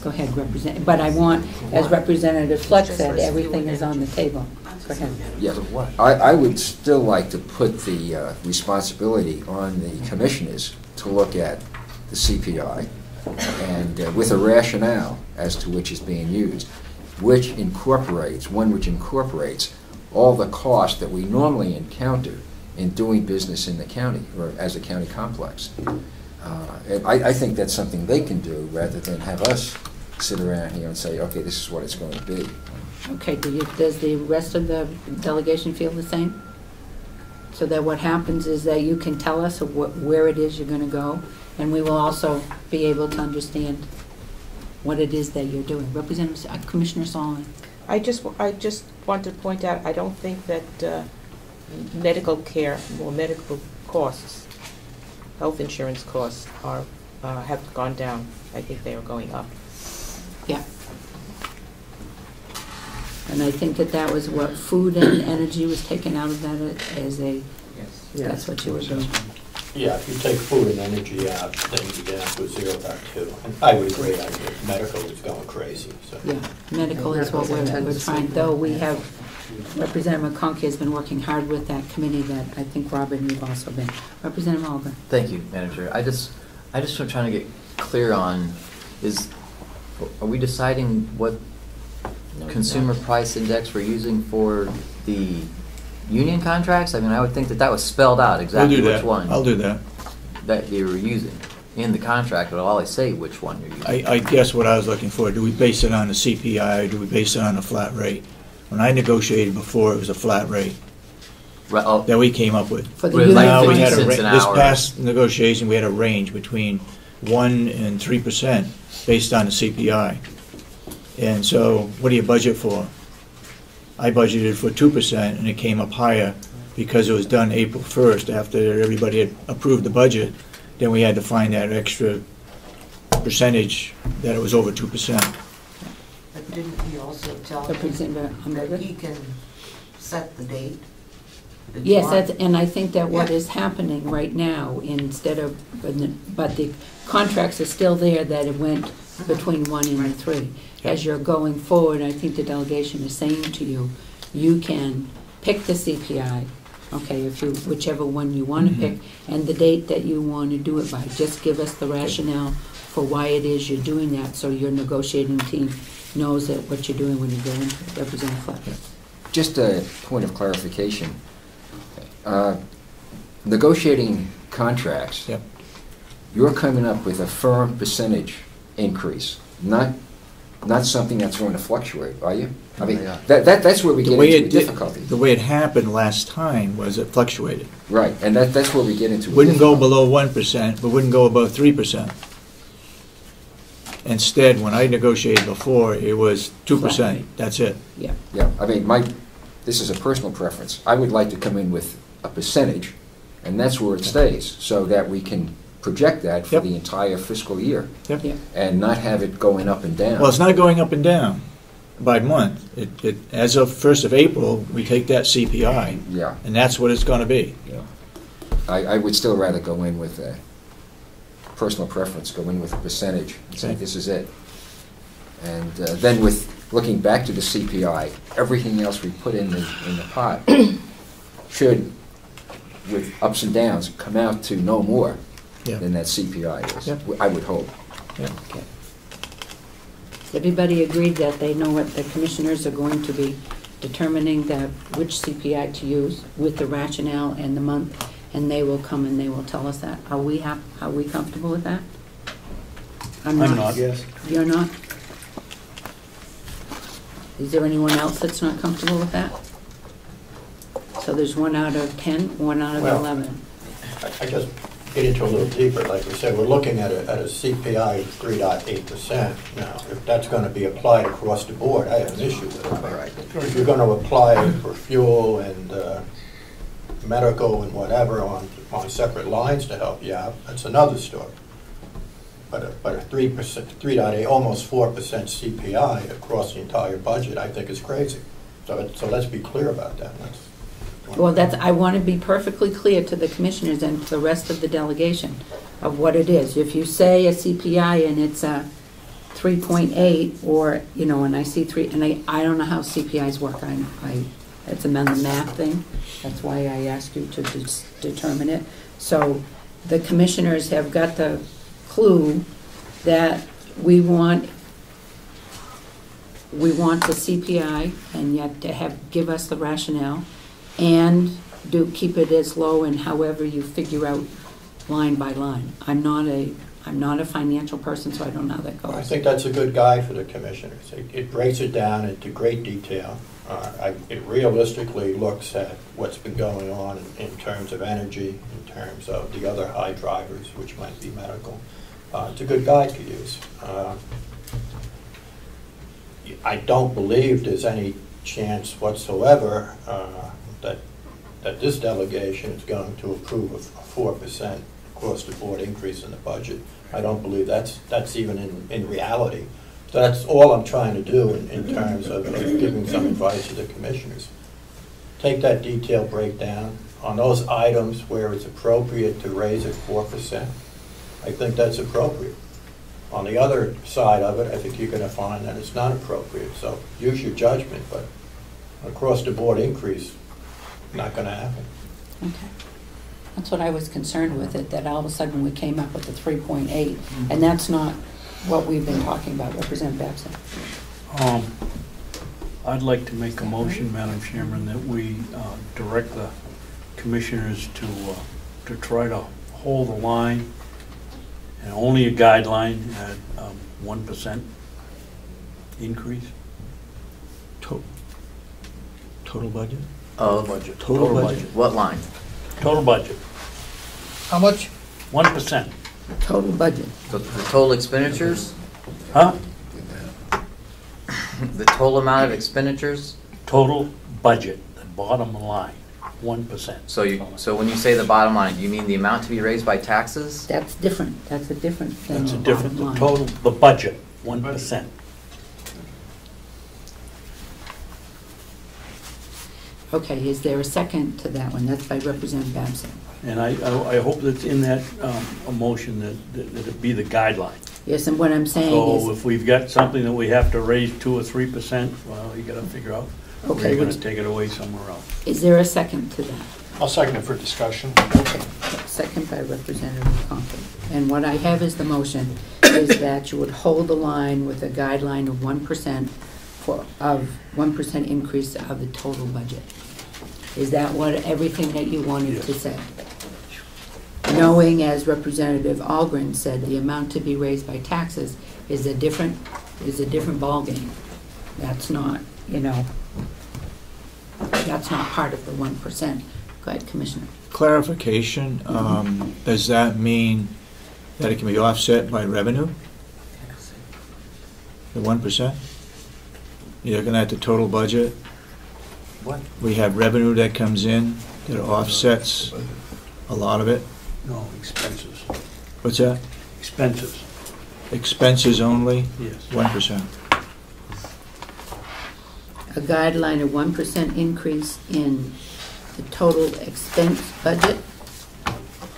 Go ahead, but I want, as Representative Fleck said, everything is on the table. Go ahead. Yeah, I would still like to put the responsibility on the commissioners to look at the CPI and with a rationale as to which is being used, which incorporates all the costs that we normally encounter in doing business in the county or as a county complex. And I think that's something they can do rather than have us sit around here and say, okay, this is what it's going to be. Okay, does the rest of the delegation feel the same? So that what happens is that you can tell us where it is you're going to go, and we will also be able to understand what it is that you're doing. Representative Commissioner Solomon. I just want to point out, I don't think that medical care or medical costs, health insurance costs, have gone down. I think they are going up. Yeah. And I think that was what food and energy was taken out of that as a. Yes. That's what you were doing. Yeah, if you take food and energy out, then you get up to 0.2. And I would agree. I think medical is going crazy. So. Yeah, medical is what we're trying. Though we have Representative McConkey has been working hard with that committee. That I think Robin, you've also been. Representative Alban. Thank you, Madam Chair. I just am trying to get clear on are we deciding what consumer price index we're using for the union contracts? I mean, I would think that was spelled out exactly which one. I'll do that. That you were using in the contract. It'll always say which one you're using. I guess what I was looking for, do we base it on the CPI or do we base it on a flat rate? When I negotiated before, it was a flat rate that we came up with. For the union, now we had this past negotiation, we had a range between 1% and 3% based on the CPI. And so what do you budget for? I budgeted for 2%, and it came up higher because it was done April 1st after everybody had approved the budget. Then we had to find that extra percentage that it was over 2%. But didn't he also tell him that he can set the date? Yes, and I think that what is happening right now, but the contracts are still there, that it went between 1 and 3. As you're going forward, I think the delegation is saying to you, you can pick the CPI, okay, whichever one you want to pick, and the date that you want to do it by. Just give us the rationale for why it is you're doing that, so your negotiating team knows that what you're doing when you go into it. Representative Fleck. Just a point of clarification. Negotiating contracts, you're coming up with a firm percentage increase, not something that's going to fluctuate, are you? I mean, that's where we get into difficulty. The way it happened last time was it fluctuated. Right, and that's where we get into wouldn't go below 1%, but wouldn't go above 3%. Instead, when I negotiated before, it was 2%. That's it. Yeah. Yeah, I mean, this is a personal preference. I would like to come in with a percentage, and that's where it stays, so that we can project that for the entire fiscal year, and not have it going up and down. Well, it's not going up and down by month. As of 1st of April, we take that CPI, and that's what it's going to be. Yeah. I would still rather go in with a personal preference, go in with a percentage, and say this is it. And then with looking back to the CPI, everything else we put in the pot should, with ups and downs, come out to no more than that CPI is. I would hope. Okay. Everybody agreed that they know what the commissioners are going to be determining which CPI to use with the rationale and the month, and they will come and they will tell us that. Are we comfortable with that? I'm not. Yes. You're not? Is there anyone else that's not comfortable with that? So there's 1 out of 10, 1 out of 11. I guess get into a little deeper. Like we said, we're looking at a CPI 3.8%. Now, if that's going to be applied across the board, I have an issue with it. Right. If you're going to apply it for fuel and medical and whatever on separate lines to help you out, that's another story. But a 3.8, almost 4% CPI across the entire budget, I think is crazy. So let's be clear about that. Well, I want to be perfectly clear to the commissioners and to the rest of the delegation of what it is. If you say a CPI and it's 3.8, or, you know, and I see 3, and I don't know how CPIs work. It's a math thing. That's why I asked you to determine it. So the commissioners have got the clue that we want the CPI, and yet to give us the rationale, and keep it as low, and however you figure out line by line. I'm not a financial person, so I don't know how that goes. I think that's a good guide for the commissioners. It breaks it down into great detail. It realistically looks at what's been going on in terms of energy, in terms of the other high drivers, which might be medical. It's a good guide to use. I don't believe there's any chance whatsoever that this delegation is going to approve a 4% across-the-board increase in the budget. I don't believe that's even in reality. So that's all I'm trying to do in terms of giving some advice to the commissioners. Take that detailed breakdown on those items where it's appropriate to raise it 4%. I think that's appropriate. On the other side of it, I think you're going to find that it's not appropriate. So use your judgment, but across-the-board increase, not going to happen. Okay. That's what I was concerned with, it, that all of a sudden we came up with the 3.8, and that's not what we've been talking about. Representative Babson. I'd like to make a motion, Madam Chairman, that we direct the commissioners to try to hold the line, and only a guideline at 1% increase. Total budget? Total budget. What line? Total budget. How much? 1%. Total budget. The total expenditures? Huh? The total amount of expenditures? Total budget, the bottom line, 1%. So when you say the bottom line, you mean the amount to be raised by taxes? That's different. That's a different thing. That's a different, the total, the budget, 1%. Okay, is there a second to that one? That's by Representative Babson. And I hope that's in that a motion that it be the guideline. Yes, and what I'm saying So is... if we've got something that we have to raise 2 or 3%, well, you got to figure out where Okay, you're going to take it away somewhere else. Is there a second to that? I'll second it for discussion. Okay, second by Representative Conklin. And what I have as the motion is that you would hold the line with a guideline of 1% of 1% increase of the total budget. Is that what everything that you wanted to say? Knowing, as Representative Algren said, the amount to be raised by taxes is a different ballgame. That's not, you know, that's not part of the 1%. Go ahead, Commissioner. Clarification, does that mean that it can be offset by revenue? The 1%? You're looking at the total budget? What? We have revenue that comes in that offsets a lot of it. No, expenses. What's that? Expenses. Expenses only? Yes. 1%. A guideline of 1% increase in the total expense budget.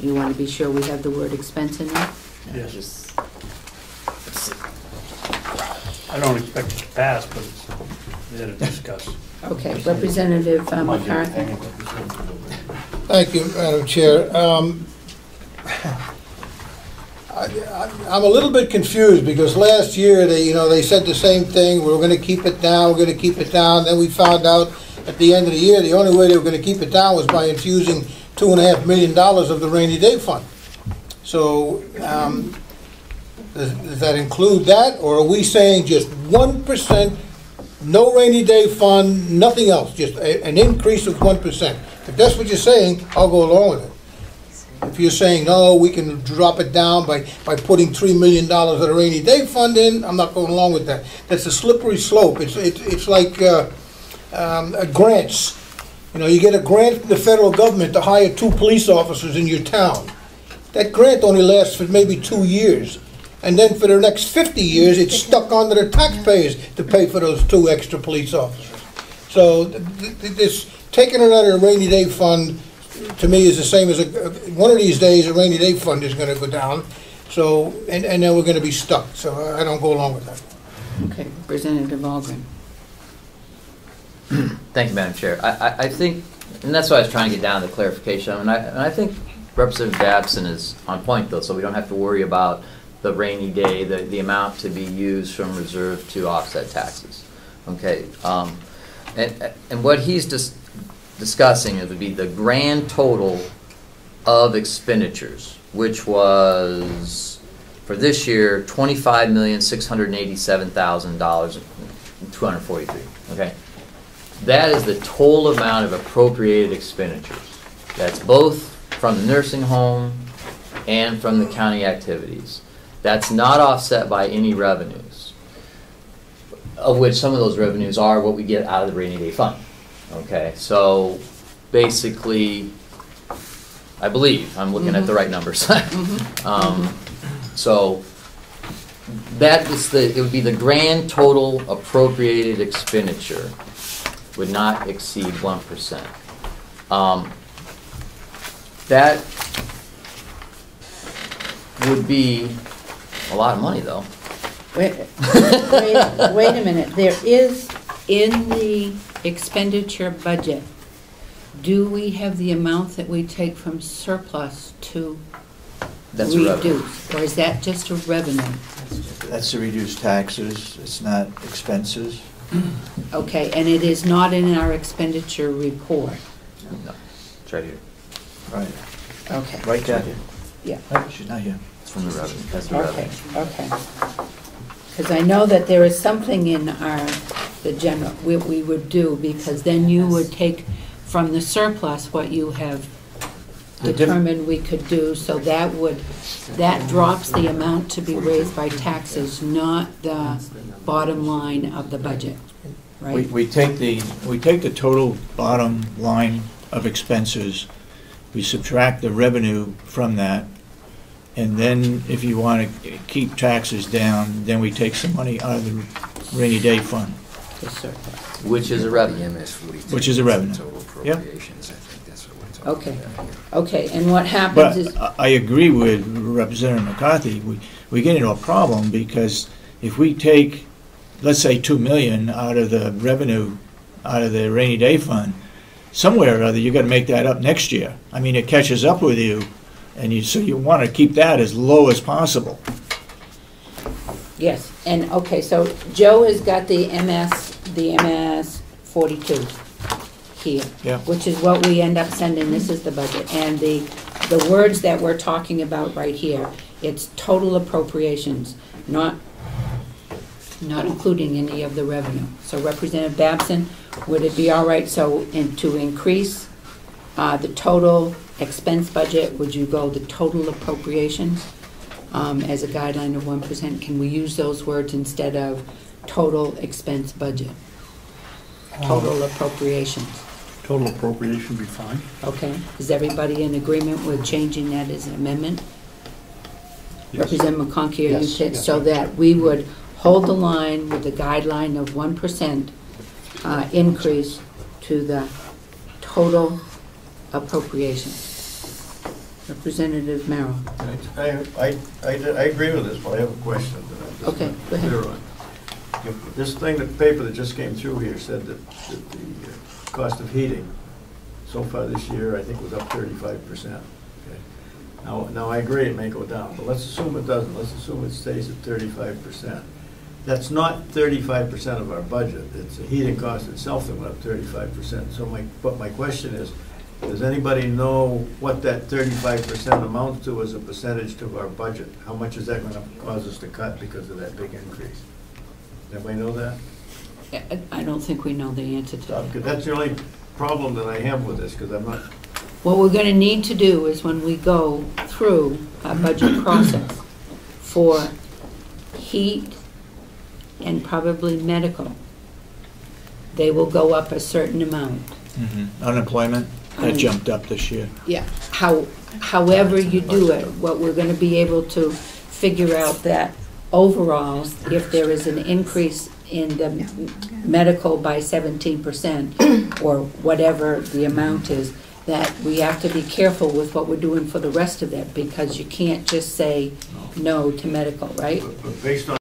You want to be sure we have the word expense in there? Yes. I don't expect it to pass, but it's there to discuss. Okay, Representative McCarthy. Thank you, Madam Chair. I'm a little bit confused because last year they said the same thing. We're going to keep it down. We're going to keep it down. Then we found out at the end of the year the only way they were going to keep it down was by infusing $2.5 million of the rainy day fund. So does that include that, or are we saying just 1%, no rainy day fund, nothing else, just an increase of 1%? If that's what you're saying, I'll go along with it. If you're saying, no, we can drop it down by putting $3 million of the rainy day fund in, I'm not going along with that. That's a slippery slope. It's like grants. You know, you get a grant from the federal government to hire 2 police officers in your town. That grant only lasts for maybe 2 years. And then for the next 50 years, it's stuck onto the taxpayers to pay for those 2 extra police officers. So this taking it out of the rainy day fund, to me, is the same as one of these days a rainy day fund is going to go down. So, and then we're gonna be stuck, so I don't go along with that. Okay, Representative Algren. Thank you, Madam Chair. I think, and that's why I was trying to get down to the clarification, and I think Representative Babson is on point, though, so we don't have to worry about the rainy day, the amount to be used from reserve to offset taxes. Okay, and what he's discussing, it would be the grand total of expenditures, which was for this year $25,687,243. Okay, that is the total amount of appropriated expenditures. That's both from the nursing home and from the county activities. That's not offset by any revenues, of which some of those revenues are what we get out of the rainy day fund. Okay, so basically, I believe I'm looking at the right numbers. So that is it would be the grand total appropriated expenditure would not exceed 1%. That would be a lot of money, though. Wait a minute. There is, in the expenditure budget, do we have the amount that we take from surplus to That's a revenue. reduce? Or is that just a revenue? That's to reduce taxes, it's not expenses. Okay, and it is not in our expenditure report? No, it's right here. Right. Okay. Right there. Yeah. Oh, she's not here. It's from the revenue. That's the Okay, revenue. okay. Because I know that there is something in the general, we would do, because then you would take from the surplus what you have determined we could do, so that drops the amount to be raised by taxes, not the bottom line of the budget, right? We take the total bottom line of expenses, we subtract the revenue from that, and then if you want to keep taxes down, then we take some money out of the rainy day fund. The surplus. Which is a revenue. Which is a revenue. Total Yep. appropriations, I think that's what we're talking Okay, about here. okay, and what happens is, But I agree with Representative McCarthy, we get into a problem because if we take, let's say, $2 million out of the revenue, out of the rainy day fund, somewhere or other, you got to make that up next year. I mean, it catches up with you, and so you want to keep that as low as possible. yes, and, okay, so Joe has got the MS 42 here, Yeah. which is what we end up sending, this is the budget, and the words that we're talking about right here, it's total appropriations, not including any of the revenue. So Representative Babson, would it be all right, so to increase the total expense budget, would you go the total appropriations as a guideline of 1%? Can we use those words instead of total expense budget? Total appropriations. Total appropriation be fine. Okay, is everybody in agreement with changing that as an amendment? Yes. Representative McConkey, are you Yes, yes. so that we would hold the line with the guideline of 1% increase to the total appropriation. Representative Merrill. I agree with this, but I have a question that I'm just Okay, not go ahead. clear on. This thing, the paper that just came through here said that the cost of heating so far this year, I think, was up 35%. Now I agree it may go down, but let's assume it doesn't. Let's assume it stays at 35%. That's not 35% of our budget. It's the heating cost itself that went up 35%. So my question is, does anybody know what that 35% amounts to as a percentage to our budget? How much is that going to cause us to cut because of that big increase? Does anybody know that? I don't think we know the answer to that. Because that's the only problem that I have with this, because I'm not. What we're going to need to do is when we go through a budget process for heat and probably medical, they will go up a certain amount. Unemployment, that jumped up this year. Yeah. However you do it, what we're going to be able to figure out that overall, if there is an increase in the medical by 17% or whatever the amount is, that we have to be careful with what we're doing for the rest of it, because you can't just say no to medical, right? But based on